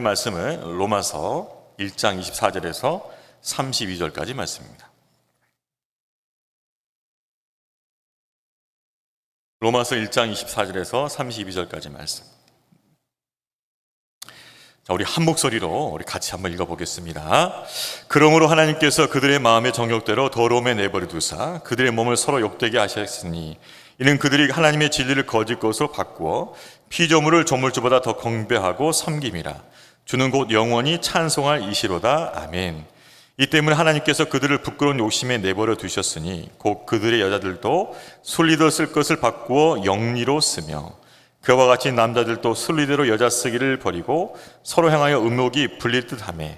말씀은 로마서 1장 24절에서 32절까지 말씀입니다. 로마서 1장 24절에서 32절까지 말씀. 자, 우리 한 목소리로 우리 같이 한번 읽어보겠습니다. 그러므로 하나님께서 그들의 마음의 정욕대로 더러움에 내버려 두사 그들의 몸을 서로 욕되게 하셨으니 이는 그들이 하나님의 진리를 거짓 것으로 바꾸어 피조물을 조물주보다 더 경배하고 섬김이라. 주는 곧 영원히 찬송할 이시로다. 아멘. 이 때문에 하나님께서 그들을 부끄러운 욕심에 내버려 두셨으니 곧 그들의 여자들도 순리대로 쓸 것을 바꾸어 영리로 쓰며 그와 같이 남자들도 순리대로 여자 쓰기를 버리고 서로 향하여 음욕이 불릴 듯하며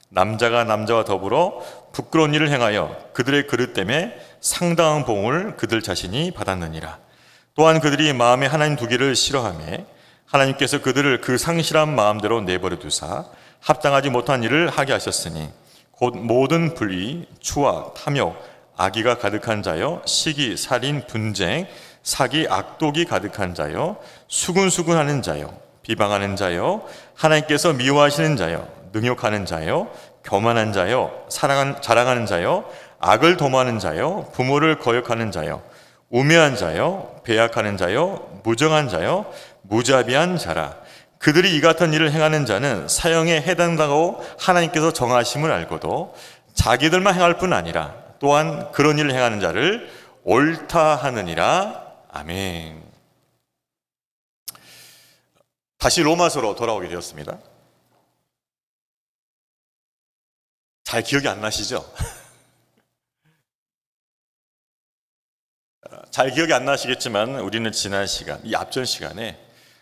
남자가 남자와 더불어 부끄러운 일을 행하여 그들의 그릇 때문에 상당한 봉을 그들 자신이 받았느니라. 또한 그들이 마음에 하나님 두기를 싫어하며 하나님께서 그들을 그 상실한 마음대로 내버려 두사 합당하지 못한 일을 하게 하셨으니 곧 모든 불의, 추악, 탐욕, 악의가 가득한 자여 시기, 살인, 분쟁, 사기, 악독이 가득한 자여 수군수군하는 자여 비방하는 자여 하나님께서 미워하시는 자여 능욕하는 자여 교만한 자여 자랑하는 자여 악을 도모하는 자여 부모를 거역하는 자여 우매한 자여 배약하는 자여 무정한 자여 무자비한 자라. 그들이 이 같은 일을 행하는 자는 사형에 해당하고 하나님께서 정하심을 알고도 자기들만 행할 뿐 아니라 또한 그런 일을 행하는 자를 옳다 하느니라. 아멘. 다시 로마서로 돌아오게 되었습니다. 잘 기억이 안 나시죠? 잘 기억이 안 나시겠지만 우리는 지난 시간, 이 앞전 시간에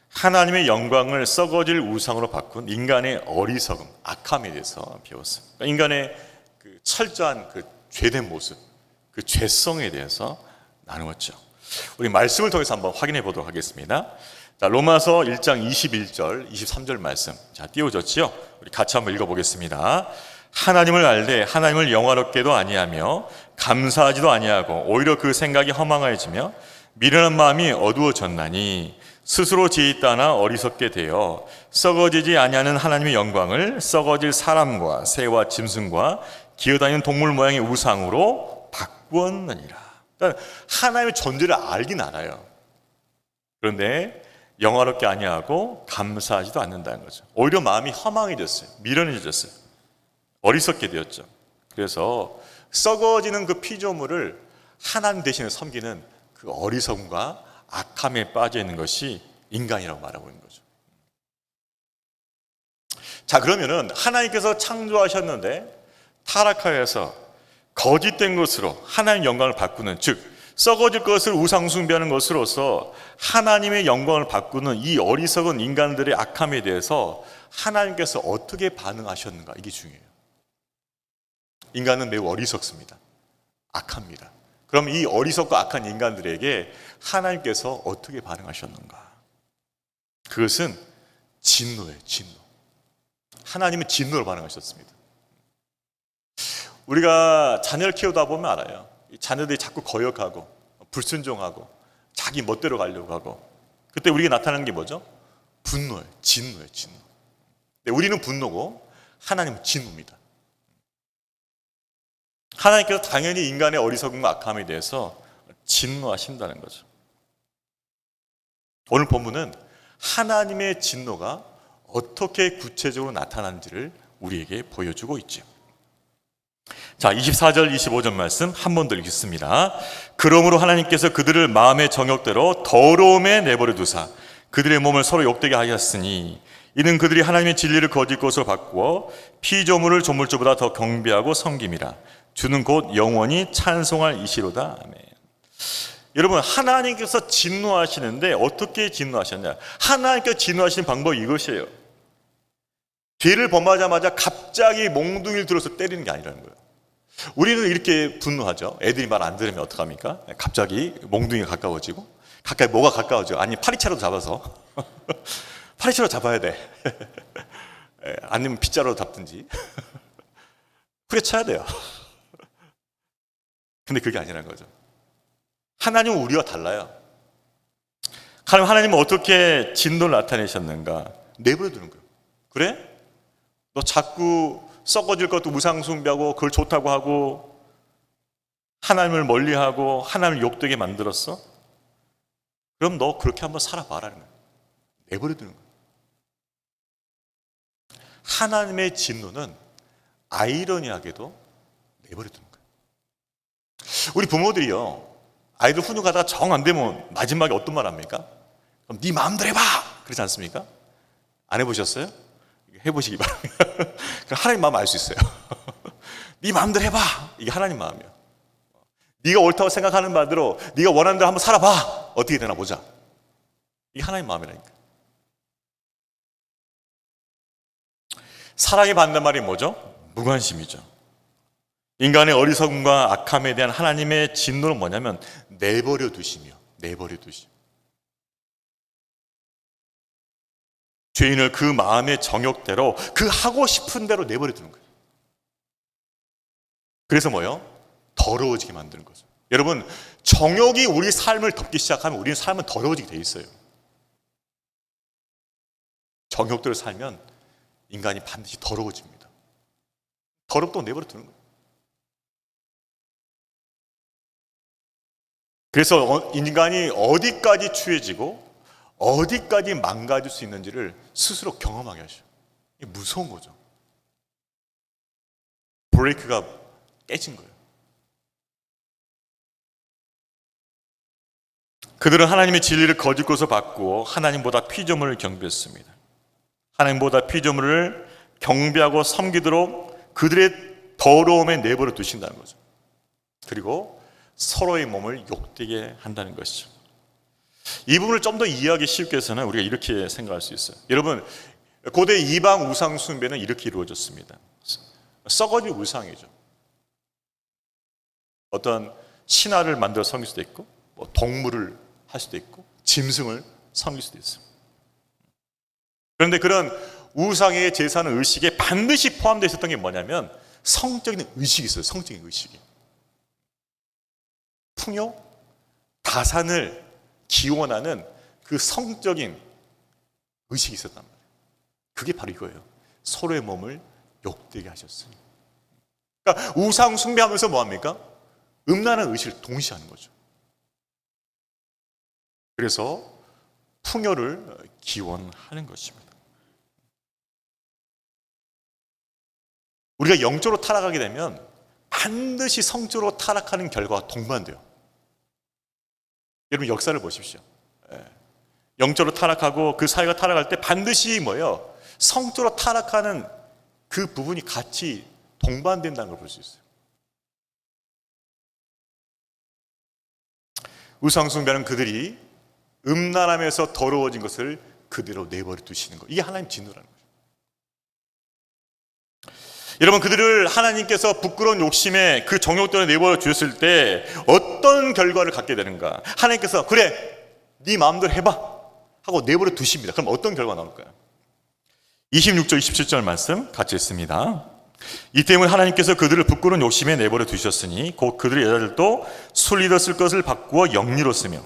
하나님의 영광을 썩어질 우상으로 바꾼 인간의 어리석음, 악함에 대해서 배웠습니다. 인간의 그 철저한 그 죄된 모습, 그 죄성에 대해서 나누었죠. 우리 말씀을 통해서 한번 확인해 보도록 하겠습니다. 자, 로마서 1장 21절, 23절 말씀. 자, 띄워졌지요? 우리 같이 한번 읽어보겠습니다. 하나님을 알되 하나님을 영화롭게도 아니하며 감사하지도 아니하고 오히려 그 생각이 허망해지며 미련한 마음이 어두워졌나니 스스로 지혜 있다나 어리석게 되어 썩어지지 아니하는 하나님의 영광을 썩어질 사람과 새와 짐승과 기어다니는 동물 모양의 우상으로 바꾸었느니라. 그러니까 하나님의 존재를 알긴 알아요. 그런데 영화롭게 아니하고 감사하지도 않는다는 거죠. 오히려 마음이 허망해졌어요. 미련해졌어요. 어리석게 되었죠. 그래서 썩어지는 그 피조물을 하나님 대신에 섬기는 그 어리석음과 악함에 빠져 있는 것이 인간이라고 말하고 있는 거죠. 자, 그러면은 하나님께서 창조하셨는데 타락하여서 거짓된 것으로 하나님의 영광을 바꾸는, 즉 썩어질 것을 우상 숭배하는 것으로서 하나님의 영광을 바꾸는 이 어리석은 인간들의 악함에 대해서 하나님께서 어떻게 반응하셨는가, 이게 중요해요. 인간은 매우 어리석습니다. 악합니다. 그럼 이 어리석고 악한 인간들에게 하나님께서 어떻게 반응하셨는가? 그것은 진노예요, 진노. 하나님은 진노로 반응하셨습니다. 우리가 자녀를 키우다 보면 알아요. 자녀들이 자꾸 거역하고 불순종하고 자기 멋대로 가려고 하고, 그때 우리가 나타나는 게 뭐죠? 분노예요, 진노예요, 진노. 근데 우리는 분노고 하나님은 진노입니다. 하나님께서 당연히 인간의 어리석음과 악함에 대해서 진노하신다는 거죠. 오늘 본문은 하나님의 진노가 어떻게 구체적으로 나타나는지를 우리에게 보여주고 있죠. 자, 24절 25절 말씀 한 번 더 읽겠습니다. 그러므로 하나님께서 그들을 마음의 정욕대로 더러움에 내버려 두사 그들의 몸을 서로 욕되게 하셨으니 이는 그들이 하나님의 진리를 거짓 것으로 바꾸어 피조물을 조물주보다 더 경배하고 섬김이라. 주는 곧 영원히 찬송할 이시로다. 아멘. 여러분, 하나님께서 진노하시는데 어떻게 진노하셨냐? 하나님께서 진노하시는 방법이 이것이에요. 죄를 범하자마자 갑자기 몽둥이를 들어서 때리는 게 아니라는 거예요. 우리는 이렇게 분노하죠. 애들이 말 안 들으면 어떡합니까? 갑자기 몽둥이가 가까워지고, 가까이 뭐가 가까워져? 아니, 파리채로 잡아서 파리채로 잡아야 돼. 아니면 빗자루로 잡든지 후려쳐야 돼요. 근데 그게 아니라는 거죠. 하나님은 우리와 달라요. 하나님은 어떻게 진노를 나타내셨는가? 내버려 두는 거예요. 그래? 너 자꾸 썩어질 것도 우상 숭배하고 그걸 좋다고 하고 하나님을 멀리하고 하나님을 욕되게 만들었어? 그럼 너 그렇게 한번 살아봐라는 거야. 내버려두는 거야. 하나님의 진노는 아이러니하게도 내버려두는 거야. 우리 부모들이요, 아이들 훈육하다가 정 안 되면 마지막에 어떤 말 합니까? 그럼 네 마음대로 해봐! 그러지 않습니까? 안 해보셨어요? 해보시기 바랍니다. 그럼 하나님 마음 알 수 있어요. 네 마음대로 해봐! 이게 하나님 마음이에요. 네가 옳다고 생각하는 바대로 네가 원하는 대로 한번 살아봐! 어떻게 되나 보자. 이게 하나님 마음이라니까. 사랑의 반대말이 뭐죠? 무관심이죠. 인간의 어리석음과 악함에 대한 하나님의 진노는 뭐냐면 내버려 두시며, 내버려 두시. 죄인을 그 마음의 정욕대로 그 하고 싶은 대로 내버려 두는 거예요. 그래서 뭐요? 더러워지게 만드는 거죠. 여러분, 정욕이 우리 삶을 덮기 시작하면 우리는 삶은 더러워지게 돼 있어요. 정욕대로 살면 인간이 반드시 더러워집니다. 더럽다고 내버려 두는 거예요. 그래서 인간이 어디까지 추해지고 어디까지 망가질 수 있는지를 스스로 경험하게 하셔. 이게 무서운 거죠. 브레이크가 깨진 거예요. 그들은 하나님의 진리를 거짓것으로 바꾸어 하나님보다 피조물을 경배했습니다. 하나님보다 피조물을 경배하고 섬기도록 그들의 더러움에 내버려 두신다는 거죠. 그리고 서로의 몸을 욕되게 한다는 것이죠. 이 부분을 좀 더 이해하기 쉽게 해서는 우리가 이렇게 생각할 수 있어요. 여러분, 고대 이방 우상 숭배는 이렇게 이루어졌습니다. 썩어질 우상이죠. 어떤 신화를 만들어 섬길 수도 있고, 동물을 할 수도 있고, 짐승을 섬길 수도 있어요. 그런데 그런 우상의 제사는 의식에 반드시 포함되어 있었던 게 뭐냐면 성적인 의식이 있어요. 성적인 의식이. 풍요, 다산을 기원하는 그 성적인 의식이 있었단 말이에요. 그게 바로 이거예요. 서로의 몸을 욕되게 하셨어요. 그러니까 우상 숭배하면서 뭐합니까? 음란한 의식을 동시에 하는 거죠. 그래서 풍요를 기원하는 것입니다. 우리가 영적으로 타락하게 되면 반드시 성적으로 타락하는 결과가 동반돼요. 여러분 역사를 보십시오. 영적으로 타락하고 그 사회가 타락할 때 반드시 뭐예요? 성적으로 타락하는 그 부분이 같이 동반된다는 걸 볼 수 있어요. 우상숭배는 그들이 음란함에서 더러워진 것을 그대로 내버려 두시는 것. 이게 하나님 진노라는 거죠. 여러분, 그들을 하나님께서 부끄러운 욕심에 그 정욕대로 내버려 주셨을 때 어떤 결과를 갖게 되는가? 하나님께서 그래, 네 마음대로 해봐 하고 내버려 두십니다. 그럼 어떤 결과가 나올까요? 26절 27절 말씀 같이 읽습니다. 이 때문에 하나님께서 그들을 부끄러운 욕심에 내버려 두셨으니 곧 그들의 여자들도 순리대로 쓸 것을 바꾸어 영리로 쓰며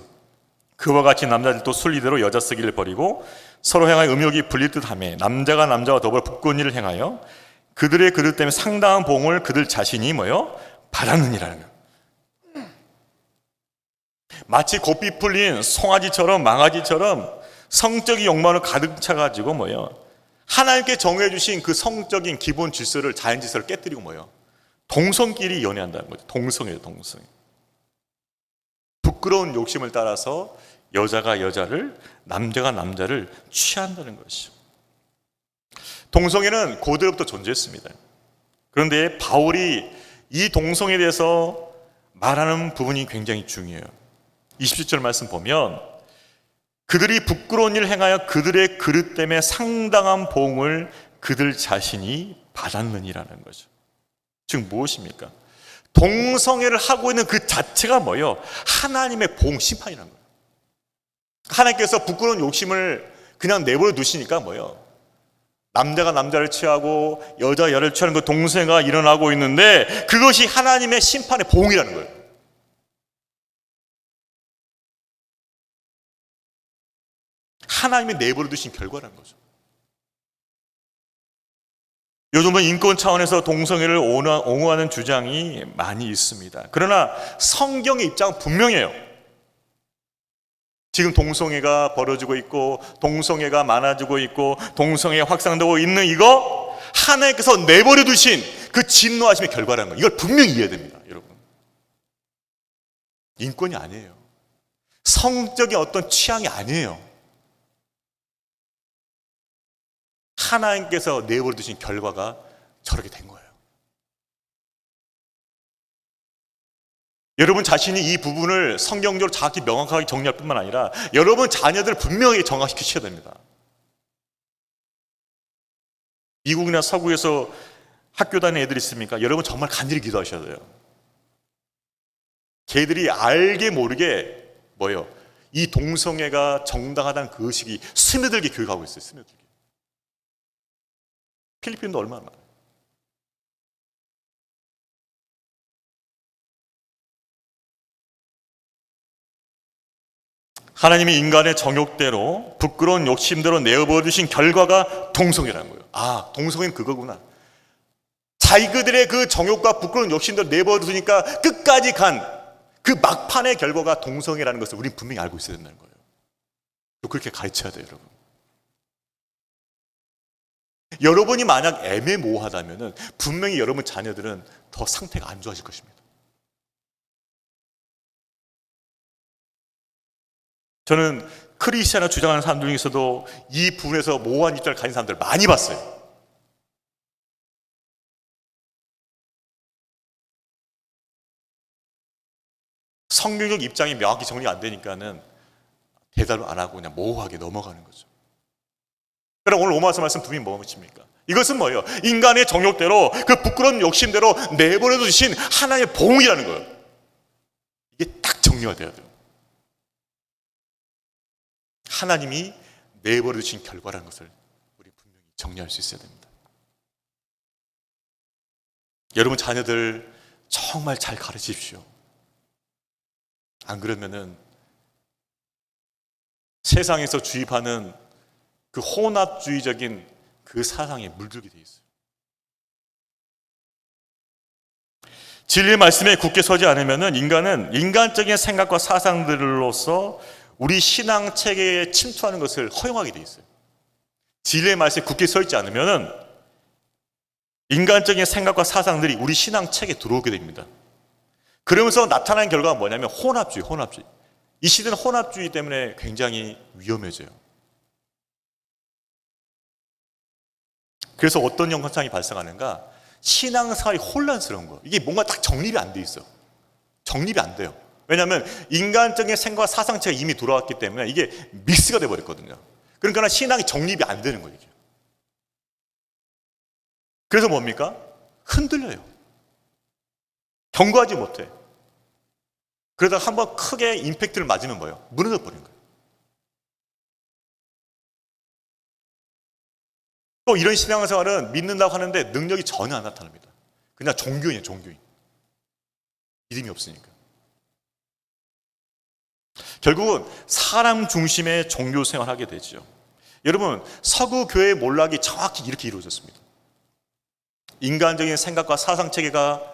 그와 같이 남자들도 순리대로 여자 쓰기를 버리고 서로 향하여 음욕이 불릴 듯하며 남자가 남자와 더불어 부끄러운 일을 행하여 그들의 그릇 때문에 상당한 봉을 그들 자신이 뭐요? 받았느니라는 거예요. 마치 곱비 풀린 송아지처럼 망아지처럼 성적인 욕망을 가득 차가지고 뭐요? 하나님께 정해 주신 그 성적인 기본 질서를, 자연 질서를 깨뜨리고 뭐요? 동성끼리 연애한다는 거죠. 동성이에요, 동성. 부끄러운 욕심을 따라서 여자가 여자를, 남자가 남자를 취한다는 것이죠. 동성애는 고대로부터 존재했습니다. 그런데 바울이 이 동성애에 대해서 말하는 부분이 굉장히 중요해요. 27절 말씀 보면 그들이 부끄러운 일을 행하여 그들의 그릇 때문에 상당한 보응을 그들 자신이 받았느니라는 거죠. 즉 무엇입니까? 동성애를 하고 있는 그 자체가 뭐예요? 하나님의 보응, 심판이라는 거예요. 하나님께서 부끄러운 욕심을 그냥 내버려 두시니까 뭐예요? 남자가 남자를 취하고 여자가 여자를 취하는 그 동성애가 일어나고 있는데 그것이 하나님의 심판의 보응이라는 거예요. 하나님이 내버려 두신 결과라는 거죠. 요즘은 인권 차원에서 동성애를 옹호하는 주장이 많이 있습니다. 그러나 성경의 입장은 분명해요. 지금 동성애가 벌어지고 있고 동성애가 많아지고 있고 동성애가 확산되고 있는 이거 하나님께서 내버려 두신 그 진노하심의 결과라는 거, 이걸 분명히 이해해야 됩니다. 여러분, 인권이 아니에요. 성적인 어떤 취향이 아니에요. 하나님께서 내버려 두신 결과가 저렇게 된 거예요. 여러분 자신이 이 부분을 성경적으로 정확히 명확하게 정리할 뿐만 아니라 여러분 자녀들을 분명히 정확시키셔야 됩니다. 미국이나 서구에서 학교 다니는 애들이 있습니까? 여러분 정말 간절히 기도하셔야 돼요. 걔들이 알게 모르게 뭐예요? 이 동성애가 정당하다는 그 의식이 스며들게 교육하고 있어요. 스며들게. 필리핀도 얼마나 많아요. 하나님이 인간의 정욕대로 부끄러운 욕심대로 내어버려 주신 결과가 동성애라는 거예요. 아, 동성애는 그거구나. 자기들의 그 정욕과 부끄러운 욕심대로 내버려 두니까 끝까지 간 그 막판의 결과가 동성애라는 것을 우리는 분명히 알고 있어야 된다는 거예요. 또 그렇게 가르쳐야 돼요, 여러분. 여러분이 만약 애매모호하다면 분명히 여러분 자녀들은 더 상태가 안 좋아질 것입니다. 저는 크리스천을 주장하는 사람들 중에서도 이 부분에서 모호한 입장을 가진 사람들을 많이 봤어요. 성경적 입장이 명확히 정리가 안 되니까는 대답을 안 하고 그냥 모호하게 넘어가는 거죠. 그럼 오늘 로마서 말씀 분명히 뭐입니까? 이것은 뭐예요? 인간의 정욕대로 그 부끄러운 욕심대로 내버려 두신 하나님의 봉이라는 거예요. 이게 딱 정리가 돼야 돼요. 하나님이 내버려 두신 결과라는 것을 우리 분명히 정리할 수 있어야 됩니다. 여러분 자녀들 정말 잘 가르치십시오. 안 그러면은 세상에서 주입하는 그 혼합주의적인 그 사상에 물들게 돼 있어요. 진리의 말씀에 굳게 서지 않으면은 인간은 인간적인 생각과 사상들로서 우리 신앙 체계에 침투하는 것을 허용하게 돼 있어요. 진리의 말씀에 굳게 서 있지 않으면은 인간적인 생각과 사상들이 우리 신앙 체계에 들어오게 됩니다. 그러면서 나타나는 결과가 뭐냐면 혼합주의. 이 시대는 혼합주의 때문에 굉장히 위험해져요. 그래서 어떤 현상이 발생하는가? 신앙생활이 혼란스러운 거예요. 이게 뭔가 딱 정립이 안 돼 있어. 정립이 안 돼요. 왜냐하면 인간적인 생각과 사상체가 이미 돌아왔기 때문에 이게 믹스가 돼버렸거든요. 그러니까 신앙이 정립이 안 되는 거예요. 그래서 뭡니까? 흔들려요. 경고하지 못해. 그러다가 한번 크게 임팩트를 맞으면 뭐예요? 무너져 버린 거예요. 또 이런 신앙생활은 믿는다고 하는데 능력이 전혀 안 나타납니다. 그냥 종교인이에요, 종교인. 믿음이 없으니까. 결국은 사람 중심의 종교 생활을 하게 되죠. 여러분, 서구 교회의 몰락이 정확히 이렇게 이루어졌습니다. 인간적인 생각과 사상 체계가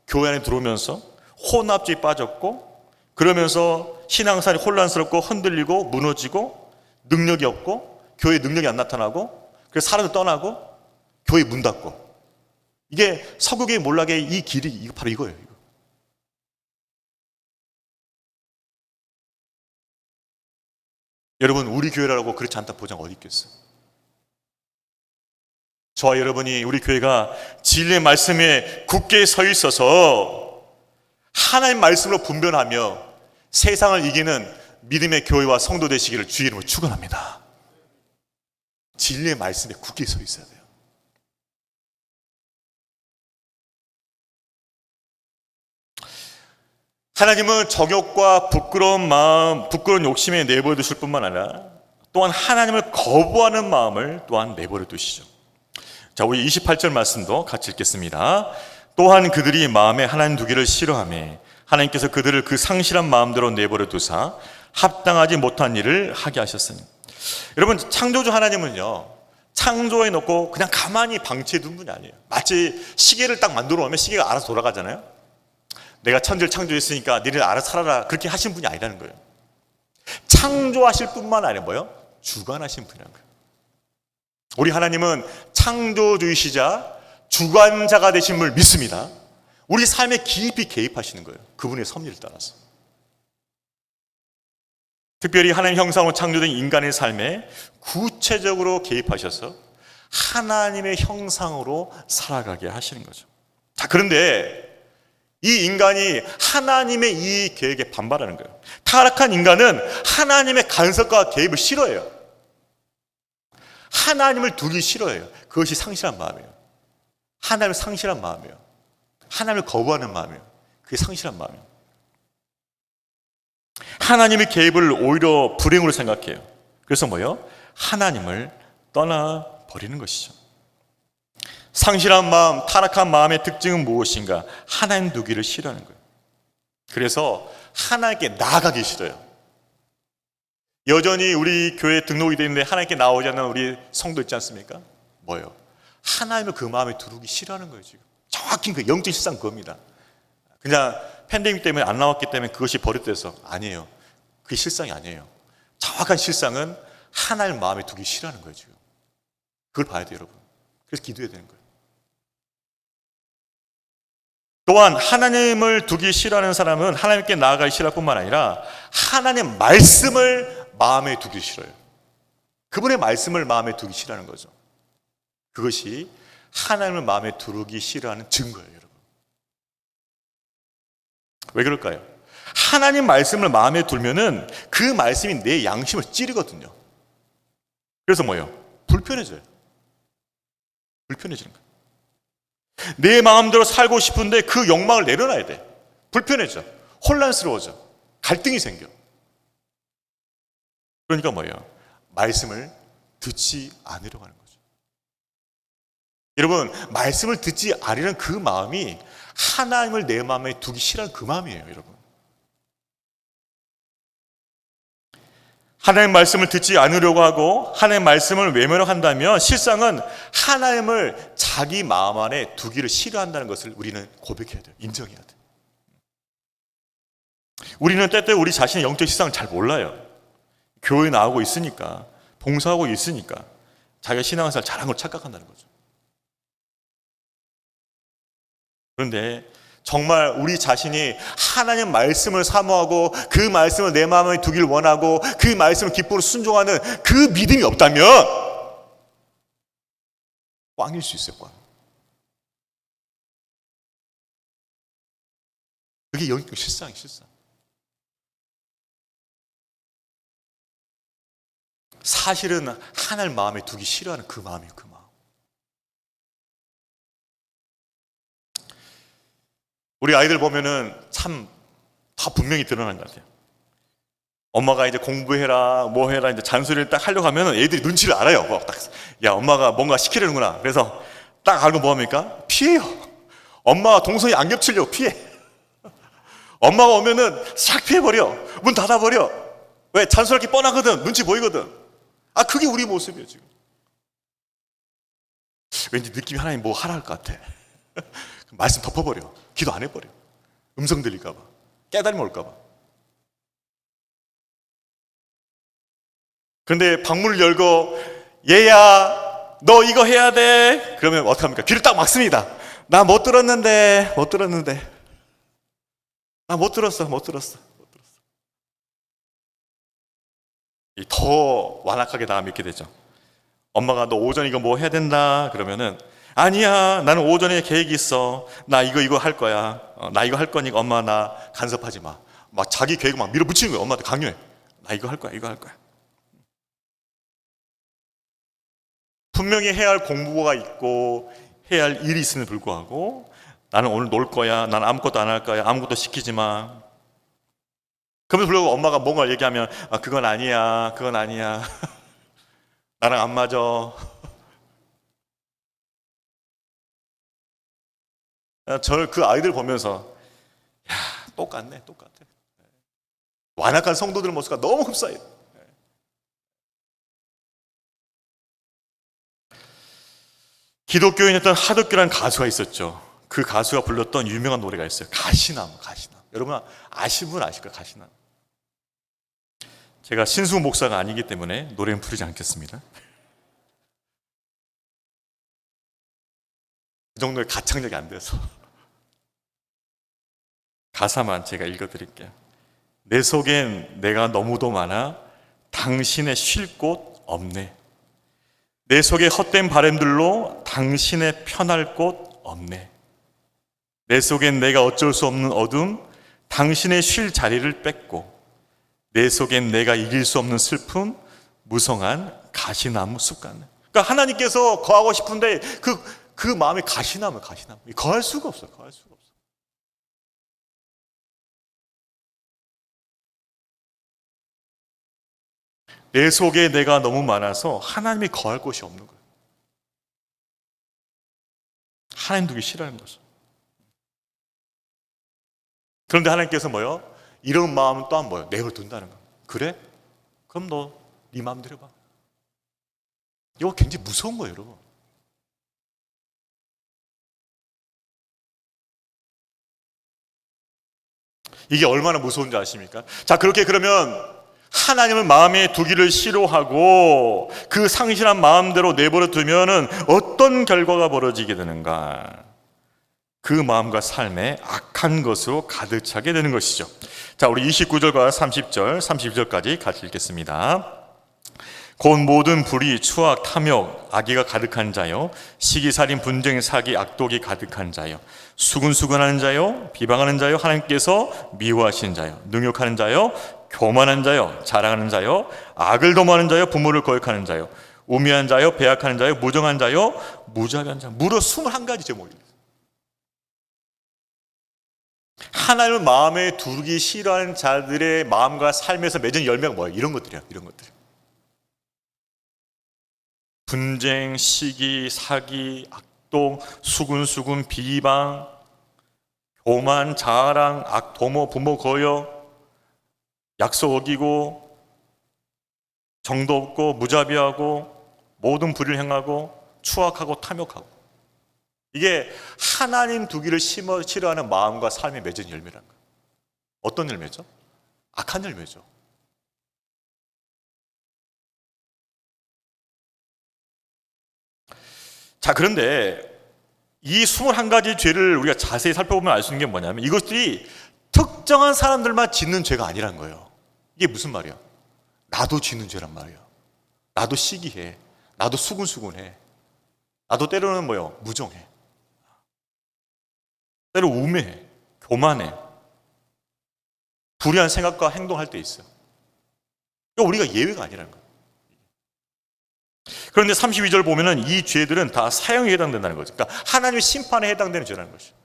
교회 안에 들어오면서 혼합주의에 빠졌고, 그러면서 신앙생활이 혼란스럽고 흔들리고 무너지고 능력이 없고 교회에 능력이 안 나타나고, 그래서 사람들 떠나고 교회 문 닫고, 이게 서구교회 몰락의 이 길이 바로 이거예요. 이거. 여러분, 우리 교회라고 그렇지 않다 보장 어디 있겠어요? 저와 여러분이 우리 교회가 진리의 말씀에 굳게 서 있어서 하나님 말씀으로 분별하며 세상을 이기는 믿음의 교회와 성도 되시기를 주의 이름으로 축원합니다. 진리의 말씀에 굳게 서 있어야 돼요. 하나님은 정욕과 부끄러운 마음, 부끄러운 욕심에 내버려 두실 뿐만 아니라 또한 하나님을 거부하는 마음을 또한 내버려 두시죠. 자, 우리 28절 말씀도 같이 읽겠습니다. 또한 그들이 마음에 하나님 두기를 싫어하며 하나님께서 그들을 그 상실한 마음대로 내버려 두사 합당하지 못한 일을 하게 하셨으니. 여러분, 창조주 하나님은요, 창조해 놓고 그냥 가만히 방치해 둔 분이 아니에요. 마치 시계를 딱 만들어 놓으면 시계가 알아서 돌아가잖아요. 내가 천지를 창조했으니까 너희들 알아서 살아라, 그렇게 하신 분이 아니라는 거예요. 창조하실 뿐만 아니라 뭐요? 주관하신 분이라는 거예요. 우리 하나님은 창조주이시자 주관자가 되신 분을 믿습니다. 우리 삶에 깊이 개입하시는 거예요. 그분의 섭리를 따라서. 특별히 하나님 형상으로 창조된 인간의 삶에 구체적으로 개입하셔서 하나님의 형상으로 살아가게 하시는 거죠. 자, 그런데 이 인간이 하나님의 이 계획에 반발하는 거예요. 타락한 인간은 하나님의 간섭과 개입을 싫어해요. 하나님을 두기 싫어해요. 그것이 상실한 마음이에요. 하나님을 상실한 마음이에요. 하나님을 거부하는 마음이에요. 그게 상실한 마음이에요. 하나님의 개입을 오히려 불행으로 생각해요. 그래서 뭐예요? 하나님을 떠나버리는 것이죠. 상실한 마음, 타락한 마음의 특징은 무엇인가? 하나님 두기를 싫어하는 거예요. 그래서 하나님께 나아가기 싫어요. 여전히 우리 교회에 등록이 되어 있는데 하나님께 나오지 않는 우리 성도 있지 않습니까? 뭐예요? 하나님을 그 마음에 두기 싫어하는 거예요. 지금 정확히 그 영적 실상 그겁니다. 그냥 팬데믹 때문에 안 나왔기 때문에 그것이 버릇돼서 아니에요. 그게 실상이 아니에요. 정확한 실상은 하나님 마음에 두기 싫어하는 거예요. 지금 그걸 봐야 돼요, 여러분. 그래서 기도해야 되는 거예요. 또한 하나님을 두기 싫어하는 사람은 하나님께 나아가기 싫어할 뿐만 아니라 하나님 말씀을 마음에 두기 싫어요. 그분의 말씀을 마음에 두기 싫어하는 거죠. 그것이 하나님을 마음에 두기 싫어하는 증거예요, 여러분. 왜 그럴까요? 하나님 말씀을 마음에 두면은 그 말씀이 내 양심을 찌르거든요. 그래서 뭐예요? 불편해져요. 불편해지는 거예요. 내 마음대로 살고 싶은데 그 욕망을 내려놔야 돼. 불편해져. 혼란스러워져. 갈등이 생겨. 그러니까 뭐예요? 말씀을 듣지 않으려고 하는 거죠. 여러분, 말씀을 듣지 않으려는 그 마음이 하나님을 내 마음에 두기 싫어하는 그 마음이에요, 여러분. 하나님 말씀을 듣지 않으려고 하고 하나님 말씀을 외면한다면 실상은 하나님을 자기 마음 안에 두기를 싫어한다는 것을 우리는 고백해야 돼요. 인정해야 돼요. 우리는 때때로 우리 자신의 영적 실상을 잘 몰라요. 교회에 나오고 있으니까, 봉사하고 있으니까 자기가 신앙생활 잘한 걸 착각한다는 거죠. 그런데 정말 우리 자신이 하나님 말씀을 사모하고 그 말씀을 내 마음에 두길 원하고 그 말씀을 기쁨으로 순종하는 그 믿음이 없다면 꽝일 수 있어요. 꽝. 그게 영적 실상이에요. 실상. 사실은 하나님 마음에 두기 싫어하는 그 마음이에요. 그 마음. 우리 아이들 보면은 참 다 분명히 드러나는 것 같아요. 엄마가 이제 공부해라, 뭐 해라, 이제 잔소리를 딱 하려고 하면은 애들이 눈치를 알아요. 뭐 딱, 야, 엄마가 뭔가 시키려는구나. 그래서 딱 알고 뭐 합니까? 피해요. 엄마가 동선이 안 겹치려고 피해. 엄마가 오면은 싹 피해버려. 문 닫아버려. 왜? 잔소리할 게 뻔하거든. 눈치 보이거든. 아, 그게 우리 모습이에요, 지금. 왠지 느낌이 하나님 뭐 하라 할 것 같아. 말씀 덮어버려. 기도 안 해버려. 음성 들릴까봐. 깨달음 올까봐. 그런데 방문을 열고 얘야 너 이거 해야 돼. 그러면 어떡합니까? 귀를 딱 막습니다. 나 못 들었는데. 나 못 들었어. 더 완악하게 나가 믿게 되죠. 엄마가 너 오전에 이거 뭐 해야 된다 그러면은 아니야, 나는 오전에 계획이 있어. 나 이거 할 거야. 나 이거 할 거니까 엄마 나 간섭하지 마. 막 자기 계획 막 밀어붙이는 거예요. 엄마한테 강요해. 나 이거 할 거야. 분명히 해야 할 공부가 있고 해야 할 일이 있음에도 불구하고 나는 오늘 놀 거야. 나는 아무것도 안 할 거야. 아무것도 시키지 마. 그러면서 불구하고 엄마가 뭔가 얘기하면 아, 그건 아니야. 나랑 안 맞아. 저는 그 아이들 보면서 야, 똑같네. 완악한 성도들 모습과 너무 흡사해요. 기독교인이었던 하덕규라는 가수가 있었죠. 그 가수가 불렀던 유명한 노래가 있어요. 가시나무, 가시나무. 여러분 아시는 분 아실 거예요, 가시나무. 제가 신수 목사가 아니기 때문에 노래는 부르지 않겠습니다. 그 정도의 가창력이 안 돼서 가사만 제가 읽어드릴게요. 내 속엔 내가 너무도 많아 당신의 쉴 곳 없네. 내 속에 헛된 바람들로 당신의 편할 곳 없네. 내 속엔 내가 어쩔 수 없는 어둠, 당신의 쉴 자리를 뺏고, 내 속엔 내가 이길 수 없는 슬픔, 무성한 가시나무 숲 같네. 그러니까 하나님께서 거하고 싶은데 그 마음이 가시나무. 거할 수가 없어. 내 속에 내가 너무 많아서 하나님이 거할 곳이 없는 거예요. 하나님 두기 싫어하는 거죠. 그런데 하나님께서 뭐요? 이런 마음은 또한 뭐요? 내버려둔다는 거예요. 그래? 그럼 너 네 마음대로 해봐. 이거 굉장히 무서운 거예요, 여러분. 이게 얼마나 무서운지 아십니까? 자, 그렇게 그러면 하나님을 마음에 두기를 싫어하고 그 상실한 마음대로 내버려 두면은 어떤 결과가 벌어지게 되는가? 그 마음과 삶에 악한 것으로 가득 차게 되는 것이죠. 자, 우리 29절과 30절, 32절까지 같이 읽겠습니다. 곧 모든 불의, 추악, 탐욕, 악의가 가득한 자요, 시기살인, 분쟁, 사기, 악독이 가득한 자요, 수근수근하는 자요, 비방하는 자요, 하나님께서 미워하시는 자요, 능욕하는 자요, 교만한 자요, 자랑하는 자요, 악을 도모하는 자요, 부모를 거역하는 자요, 우매한 자요, 배약하는 자요, 무정한 자요, 무자비한 자요. 무려 21가지 제목입니다. 하나님을 마음에 두기 싫어하는 자들의 마음과 삶에서 맺은 열매가 뭐예요? 이런 것들이야. 이런 것들. 분쟁, 시기, 사기, 악독, 수군수군, 비방, 교만, 자랑, 악도모, 부모 거역, 약속 어기고, 정도 없고, 무자비하고, 모든 불의를 행하고, 추악하고, 탐욕하고. 이게 하나님 두기를 싫어하는 마음과 삶에 맺은 열매라는 거예요. 어떤 열매죠? 악한 열매죠. 자, 그런데 이 21가지 죄를 우리가 자세히 살펴보면 알 수 있는 게 뭐냐면 이것들이 특정한 사람들만 짓는 죄가 아니란 거예요. 이게 무슨 말이야? 나도 짓는 죄란 말이야. 나도 시기해. 나도 수군수군해. 나도 때로는 무정해. 때로 우매해. 교만해. 불의한 생각과 행동할 때 있어요. 우리가 예외가 아니라는 거예요. 그런데 32절 보면은 이 죄들은 다 사형에 해당된다는 거죠. 그러니까 하나님의 심판에 해당되는 죄라는 것이죠.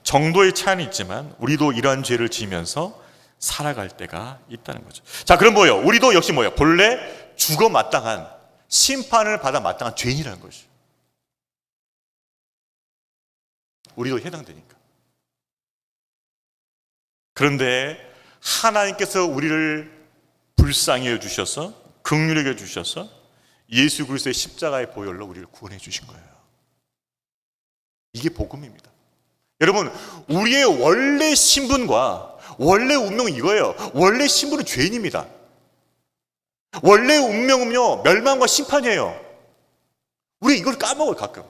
정도의 차이는 있지만 우리도 이러한 죄를 지으면서 살아갈 때가 있다는 거죠. 자, 그럼 뭐예요? 우리도 역시 뭐예요? 본래 죽어 마땅한 심판을 받아 마땅한 죄인이라는 것이죠. 우리도 해당되니까. 그런데 하나님께서 우리를 불쌍히 여주셔서 긍휼히 여주셔서 예수 그리스도의 십자가의 보혈로 우리를 구원해 주신 거예요. 이게 복음입니다. 여러분, 우리의 원래 신분과 원래 운명은 이거예요. 원래 신분은 죄인입니다. 원래 운명은요, 멸망과 심판이에요. 우리 이걸 까먹어요, 가끔.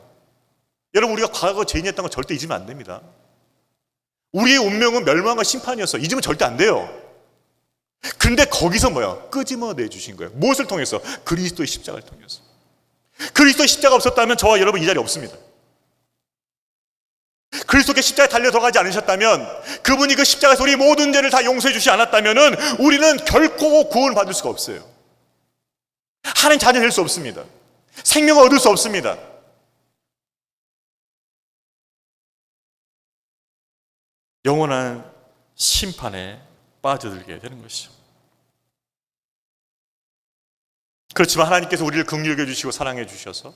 여러분, 우리가 과거 죄인이었던 거 절대 잊으면 안 됩니다. 우리의 운명은 멸망과 심판이었어. 잊으면 절대 안 돼요. 근데 거기서 끄집어내 주신 거예요. 무엇을 통해서? 그리스도의 십자가를 통해서. 그리스도의 십자가 없었다면 저와 여러분 이 자리에 없습니다. 그리스도께 십자가에 달려 들어가지 않으셨다면, 그분이 그 십자가에서 우리 모든 죄를 다 용서해 주시지 않았다면 우리는 결코 구원을 받을 수가 없어요. 하나님 자녀 될 수 없습니다. 생명을 얻을 수 없습니다. 영원한 심판에 빠져들게 되는 것이죠. 그렇지만 하나님께서 우리를 긍휼히 여겨주시고 사랑해 주셔서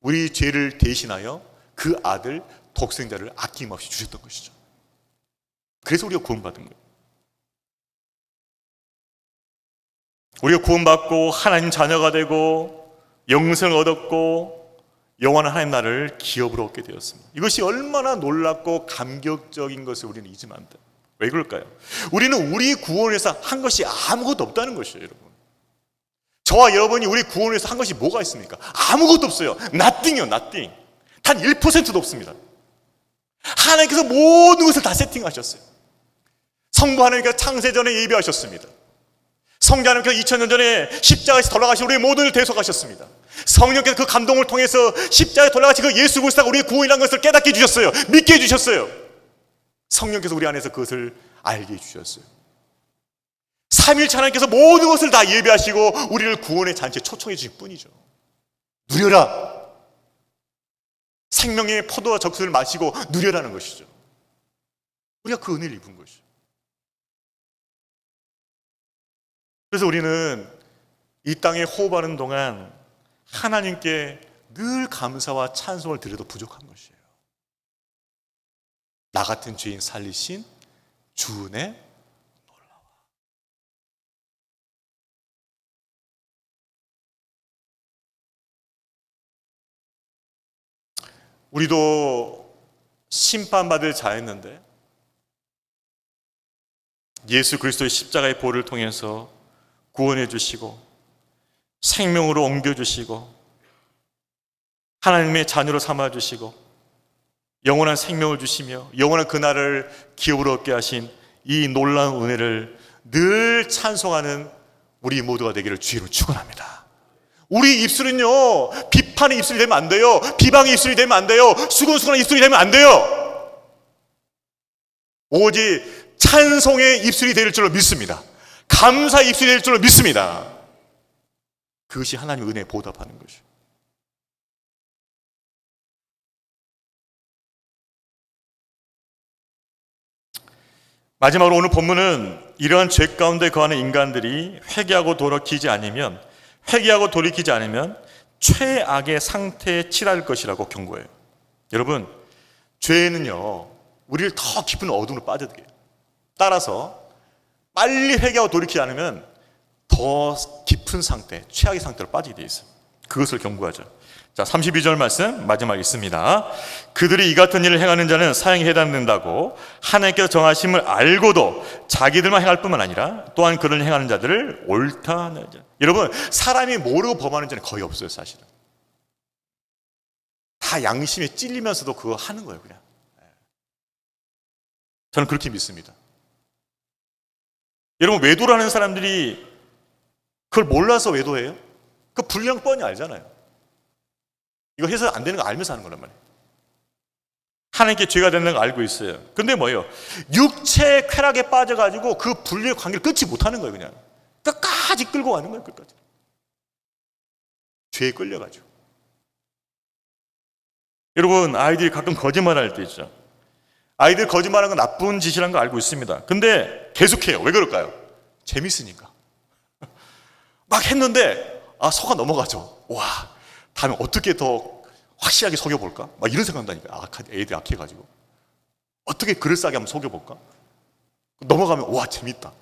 우리 죄를 대신하여 그 아들 독생자를 아낌없이 주셨던 것이죠. 그래서 우리가 구원받은 거예요. 우리가 구원받고 하나님 자녀가 되고 영생을 얻었고 영원한 하나님 나라를 기업으로 얻게 되었습니다. 이것이 얼마나 놀랍고 감격적인 것을 우리는 잊으면 안 돼요. 왜 그럴까요? 우리는 우리 구원을 위해서 한 것이 아무것도 없다는 것이에요, 여러분. 저와 여러분이 우리 구원을 위해서 한 것이 뭐가 있습니까? 아무것도 없어요. nothing이요, nothing. 단 1%도 없습니다. 하나님께서 모든 것을 다 세팅하셨어요. 성부 하나님께서 창세전에 예비하셨습니다. 성자 하나님께서 2000년 전에 십자가에서 돌아가신 우리의 모든 것을 대속하셨습니다. 성령께서 그 감동을 통해서 십자가에 돌아가신 그 예수 그리스도가 우리의 구원이라는 것을 깨닫게 해주셨어요. 믿게 해주셨어요. 성령께서 우리 안에서 그것을 알게 해주셨어요. 삼위일체 하나님께서 모든 것을 다 예비하시고 우리를 구원의 잔치에 초청해 주실 뿐이죠. 누려라. 생명의 포도와 적수를 마시고 누려라는 것이죠. 우리가 그 은혜를 입은 것이죠. 그래서 우리는 이 땅에 호흡하는 동안 하나님께 늘 감사와 찬송을 드려도 부족한 것이에요. 나 같은 죄인 살리신 주 은혜 놀라워. 우리도 심판받을 자였는데 예수 그리스도의 십자가의 보혈을 통해서 구원해 주시고 생명으로 옮겨주시고 하나님의 자녀로 삼아주시고 영원한 생명을 주시며 영원한 그날을 기업으로 얻게 하신 이 놀라운 은혜를 늘 찬송하는 우리 모두가 되기를 주의로 축원합니다. 우리 입술은요 비판의 입술이 되면 안 돼요. 비방의 입술이 되면 안 돼요. 수근수근한 입술이 되면 안 돼요. 오직 찬송의 입술이 될 줄로 믿습니다. 감사의 입술이 될 줄로 믿습니다. 그것이 하나님의 은혜에 보답하는 것이죠. 마지막으로 오늘 본문은 이러한 죄 가운데 거하는 인간들이 회개하고 돌이키지 않으면 최악의 상태에 치랄 것이라고 경고해요. 여러분, 죄는요 우리를 더 깊은 어둠으로 빠져들게 해요. 따라서 빨리 회개하고 돌이키지 않으면 더 깊은 상태, 최악의 상태로 빠지게 돼 있어요. 그것을 경고하죠. 자, 32절 말씀 마지막에 있습니다. 그들이 이 같은 일을 행하는 자는 사형에 해당된다고 하나님께서 정하심을 알고도 자기들만 행할 뿐만 아니라 또한 그를 행하는 자들을 옳다 하는 자. 여러분, 사람이 모르고 범하는 죄는 거의 없어요. 사실은 다 양심에 찔리면서도 그거 하는 거예요. 그냥 저는 그렇게 믿습니다. 여러분, 외도를 하는 사람들이 그걸 몰라서 외도해요? 그 분량 뻔히 알잖아요. 이거 해서 안 되는 거 알면서 하는 거란 말이에요. 하나님께 죄가 된다는 거 알고 있어요. 근데 뭐예요? 육체의 쾌락에 빠져가지고 그 분리의 관계를 끊지 못하는 거예요. 그냥 끝까지 끌고 가는 거예요. 끝까지 죄에 끌려가지고. 여러분, 아이들이 가끔 거짓말할 때 있죠. 아이들 거짓말하는 건 나쁜 짓이라는 거 알고 있습니다. 근데 계속해요. 왜 그럴까요? 재밌으니까. 막 했는데 속아 넘어가죠. 와, 다음에 어떻게 더 확실하게 속여볼까? 막 이런 생각한다니까. 애들이 악해가지고 어떻게 그럴싸하게 한번 속여볼까? 넘어가면 와, 재밌다.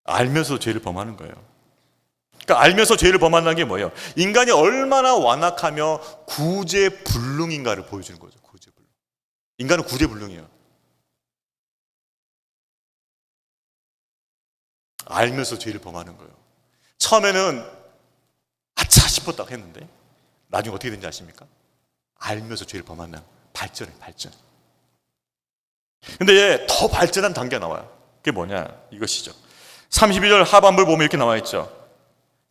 알면서 죄를 범하는 거예요. 그러니까 알면서 죄를 범한다는 게 뭐예요? 인간이 얼마나 완악하며 구제불능인가를 보여주는 거죠. 구제불능. 인간은 구제불능이에요. 알면서 죄를 범하는 거예요. 처음에는 아차 싶었다고 했는데 나중에 어떻게 된지 아십니까? 알면서 죄를 범하는 발전이에요. 발전. 근데 더 발전한 단계가 나와요. 그게 뭐냐? 이것이죠. 32절 하반부를 보면 이렇게 나와 있죠.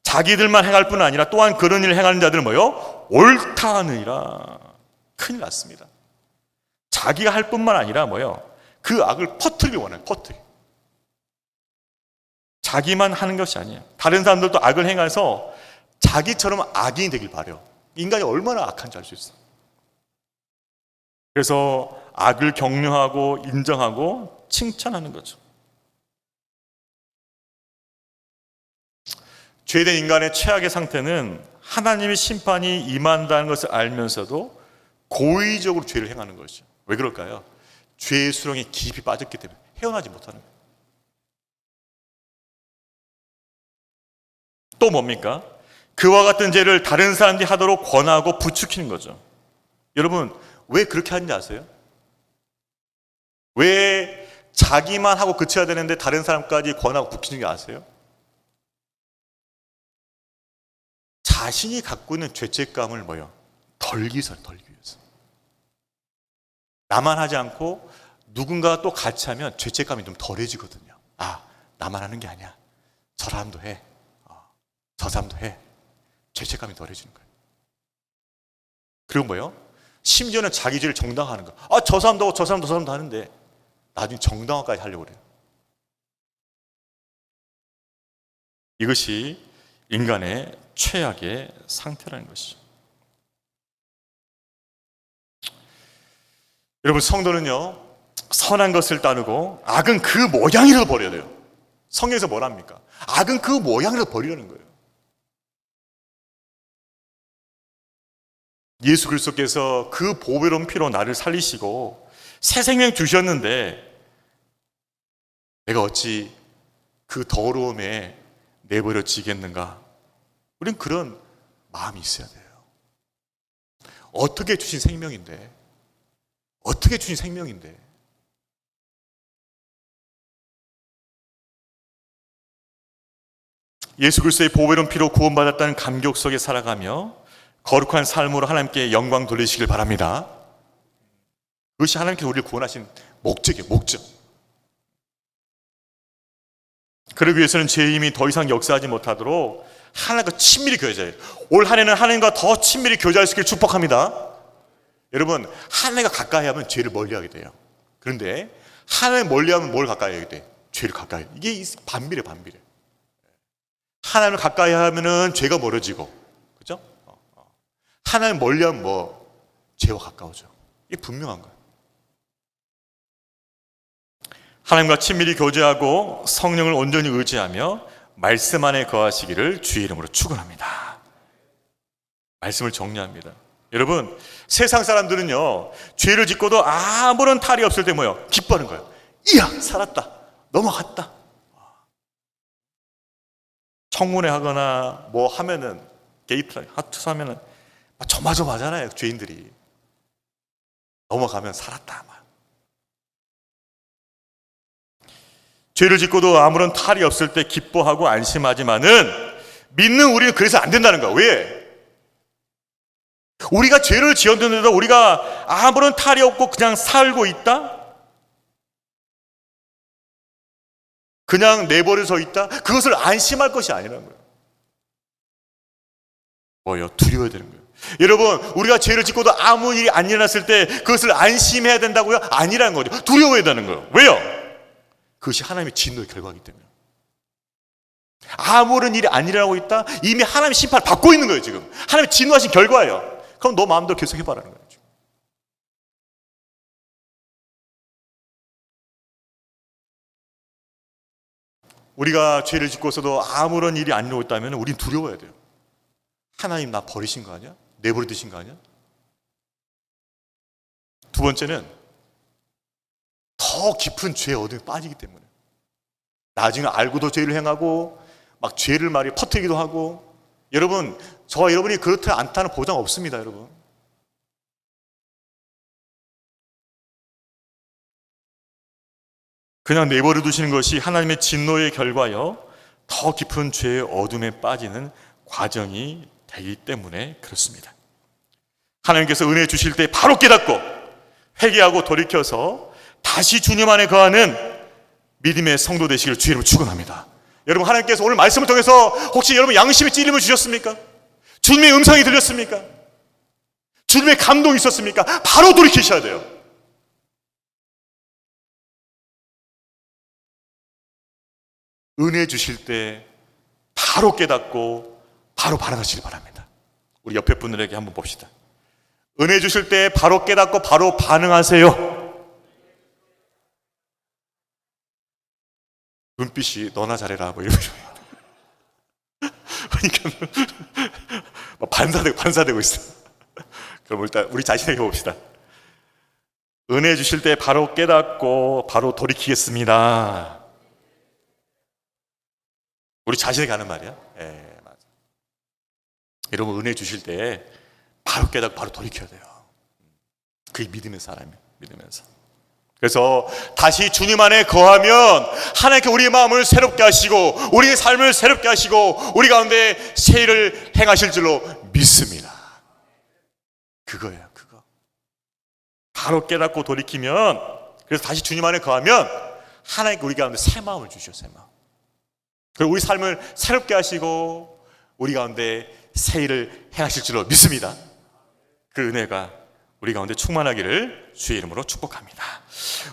자기들만 행할 뿐 아니라 또한 그런 일을 행하는 자들은 뭐요? 옳다 하느니라. 큰일 났습니다. 자기가 할 뿐만 아니라 뭐요? 그 악을 퍼뜨리기 원해요. 퍼뜨리. 자기만 하는 것이 아니에요. 다른 사람들도 악을 행해서 자기처럼 악인이 되길 바라요. 인간이 얼마나 악한지 알 수 있어요. 그래서 악을 격려하고 인정하고 칭찬하는 거죠. 죄된 인간의 최악의 상태는 하나님의 심판이 임한다는 것을 알면서도 고의적으로 죄를 행하는 것이죠. 왜 그럴까요? 죄의 수렁에 깊이 빠졌기 때문에 헤어나지 못하는 거예요. 또 뭡니까? 그와 같은 죄를 다른 사람들이 하도록 권하고 부추기는 거죠. 여러분, 왜 그렇게 하는지 아세요? 왜 자기만 하고 그쳐야 되는데 다른 사람까지 권하고 부추기는 게 아세요? 자신이 갖고 있는 죄책감을 덜기 위해서. 나만 하지 않고 누군가가 또 같이 하면 죄책감이 좀 덜해지거든요. 아, 나만 하는 게 아니야. 저 사람도 해. 저 사람도 해. 죄책감이 덜해지는 거예요. 그리고 심지어는 자기 죄를 정당화하는 거예요. 아, 저 사람도 하고 저 사람도 하는데 나중에 정당화까지 하려고 그래요. 이것이 인간의 최악의 상태라는 것이죠. 여러분, 성도는요, 선한 것을 따르고 악은 그 모양이라도 버려야 돼요. 성경에서 뭐랍니까? 악은 그 모양이라도 버리라는 거예요. 예수 그리스도께서 그 보배로운 피로 나를 살리시고 새 생명 주셨는데 내가 어찌 그 더러움에 내버려지겠는가? 우린 그런 마음이 있어야 돼요. 어떻게 주신 생명인데 예수 그리스도의 보배로운 피로 구원받았다는 감격 속에 살아가며 거룩한 삶으로 하나님께 영광 돌리시길 바랍니다. 그것이 하나님께서 우리를 구원하신 목적이에요. 목적. 그러기 위해서는 죄의 힘이 더 이상 역사하지 못하도록 하나님과 친밀히 교제해요. 올 한 해는 하나님과 더 친밀히 교제할 수 있기를 축복합니다. 여러분, 하나님과 가까이 하면 죄를 멀리하게 돼요. 그런데 하나님 멀리하면 뭘 가까이 하게 돼? 죄를 가까이. 이게 반비례. 하나님을 가까이 하면은 죄가 멀어지고, 그죠? 하나님 멀리하면 죄와 가까워져. 이게 분명한 거예요. 하나님과 친밀히 교제하고 성령을 온전히 의지하며 말씀 안에 거하시기를 주의 이름으로 축원합니다. 말씀을 정리합니다. 여러분, 세상 사람들은요, 죄를 짓고도 아무런 탈이 없을 때 기뻐하는 거예요. 이야, 살았다. 넘어갔다. 청문회 하거나 하면은 게이트 투사하면은 조마조마하잖아요. 죄인들이 넘어가면 살았다. 죄를 짓고도 아무런 탈이 없을 때 기뻐하고 안심하지만은 믿는 우리는 그래서 안 된다는 거야. 왜? 우리가 죄를 지었는데도 우리가 아무런 탈이 없고 그냥 살고 있다? 그냥 내버려져 있다? 그것을 안심할 것이 아니라는 거예요. 두려워야 되는 거예요. 여러분, 우리가 죄를 짓고도 아무 일이 안 일어났을 때 그것을 안심해야 된다고요? 아니라는 거죠. 두려워해야 되는 거예요. 왜요? 그것이 하나님의 진노의 결과이기 때문에. 아무런 일이 안 일어나고 있다? 이미 하나님의 심판을 받고 있는 거예요. 지금 하나님의 진노하신 결과예요. 그럼 너 마음대로 계속 해봐라는 거예요. 지금. 우리가 죄를 짓고서도 아무런 일이 안 일어나고 있다면 우린 두려워야 돼요. 하나님 나 버리신 거 아니야? 내버려 두신 거 아니야? 두 번째는 더 깊은 죄의 어둠에 빠지기 때문에 나중에 알고도 죄를 행하고 막 죄를 퍼뜨리기도 하고. 여러분, 저와 여러분이 그렇지 않다는 보장 없습니다. 여러분, 그냥 내버려 두시는 것이 하나님의 진노의 결과여 더 깊은 죄의 어둠에 빠지는 과정이 되기 때문에 그렇습니다. 하나님께서 은혜 주실 때 바로 깨닫고 회개하고 돌이켜서 다시 주님 안에 거하는 믿음의 성도 되시기를 주의 이름으로 축원합니다. 여러분, 하나님께서 오늘 말씀을 통해서 혹시 여러분 양심의 찔림을 주셨습니까? 주님의 음성이 들렸습니까? 주님의 감동이 있었습니까? 바로 돌이키셔야 돼요. 은혜 주실 때 바로 깨닫고 바로 반응하시길 바랍니다. 우리 옆에 분들에게 한번 봅시다. 은혜 주실 때 바로 깨닫고 바로 반응하세요. 눈빛이 너나 잘해라 이러면 그러니까 반사되고 있어. 그럼 일단 우리 자신에게 봅시다. 은혜 주실 때 바로 깨닫고 바로 돌이키겠습니다. 우리 자신에게 하는 말이야. 맞아. 여러분, 은혜 주실 때 바로 깨닫고 바로 돌이켜야 돼요. 그게 믿음의 사람이에요. 믿으면서. 그래서 다시 주님 안에 거하면 하나님께 우리의 마음을 새롭게 하시고 우리의 삶을 새롭게 하시고 우리 가운데 새 일을 행하실 줄로 믿습니다. 그거예요. 그거. 바로 깨닫고 돌이키면, 그래서 다시 주님 안에 거하면 하나님께 우리 가운데 새 마음을 주셔. 새 마음. 그리고 우리 삶을 새롭게 하시고 우리 가운데 새 일을 행하실 줄로 믿습니다. 그 은혜가 우리 가운데 충만하기를 주의 이름으로 축복합니다.